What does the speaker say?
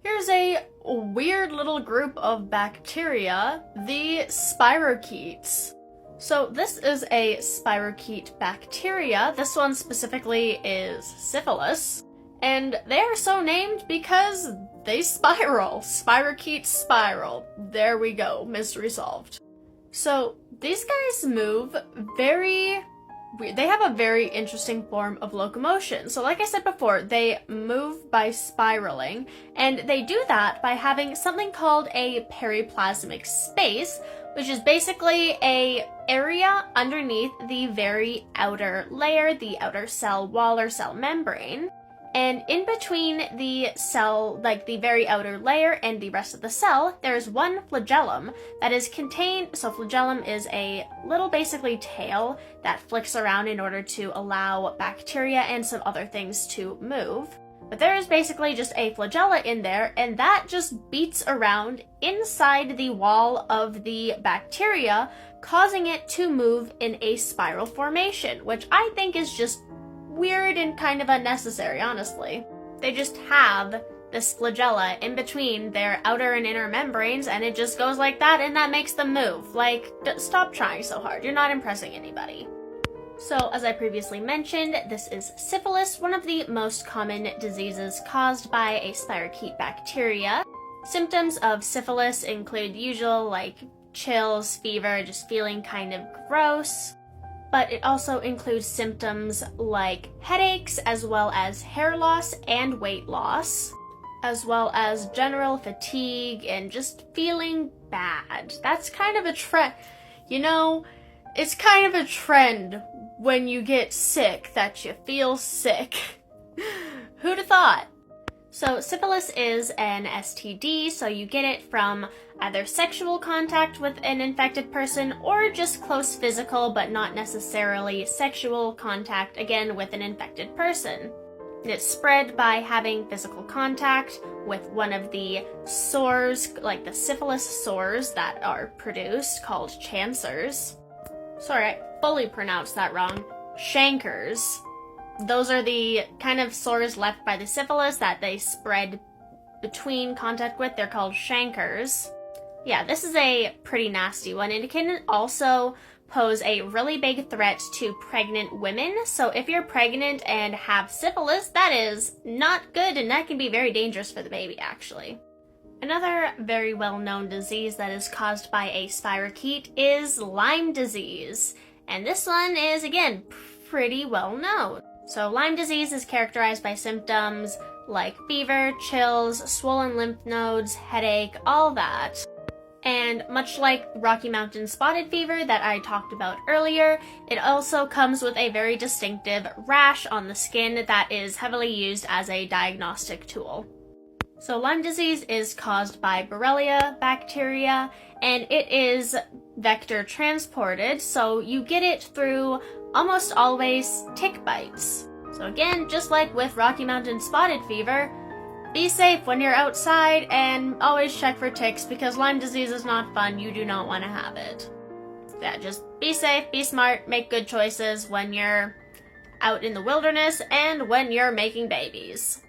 Here's a weird little group of bacteria, the spirochetes. So this is a spirochete bacteria. This one specifically is syphilis. And they are so named because they spiral. Spirochetes spiral. There we go. Mystery solved. So these guys move they have a very interesting form of locomotion. So like I said before, they move by spiraling, and they do that by having something called a periplasmic space, which is basically an area underneath the very outer layer, the outer cell wall or cell membrane. And in between the cell, like the very outer layer and the rest of the cell, there's one flagellum that is contained. So flagellum is a little basically tail that flicks around in order to allow bacteria and some other things to move. But there is basically just a flagella in there, and that just beats around inside the wall of the bacteria, causing it to move in a spiral formation, which I think is just weird and kind of unnecessary, honestly. They just have this flagella in between their outer and inner membranes, and it just goes like that, and that makes them move. Like, stop trying so hard. You're not impressing anybody. So, as I previously mentioned, this is syphilis, one of the most common diseases caused by a spirochete bacteria. Symptoms of syphilis include usual, like chills, fever, just feeling kind of gross. But it also includes symptoms like headaches, as well as hair loss and weight loss, as well as general fatigue and just feeling bad. That's kind of a trend. You know, it's kind of a trend when you get sick that you feel sick. Who'd have thought? So syphilis is an STD, so you get it from either sexual contact with an infected person or just close physical but not necessarily sexual contact, again, with an infected person. And it's spread by having physical contact with one of the sores, like the syphilis sores that are produced, called chancers. Sorry, I fully pronounced that wrong. Chancres. Those are the kind of sores left by the syphilis that they spread between contact with. They're called chancres. Yeah, this is a pretty nasty one, and it can also pose a really big threat to pregnant women. So if you're pregnant and have syphilis, that is not good, and that can be very dangerous for the baby, actually. Another very well-known disease that is caused by a spirochete is Lyme disease. And this one is, again, pretty well known. So Lyme disease is characterized by symptoms like fever, chills, swollen lymph nodes, headache, all that. And much like Rocky Mountain spotted fever that I talked about earlier, it also comes with a very distinctive rash on the skin that is heavily used as a diagnostic tool. So Lyme disease is caused by Borrelia bacteria, and it is vector transported, so you get it through almost always tick bites. So again, just like with Rocky Mountain spotted fever, be safe when you're outside and always check for ticks, because Lyme disease is not fun. You do not want to have it. Yeah, just be safe, be smart, make good choices when you're out in the wilderness and when you're making babies.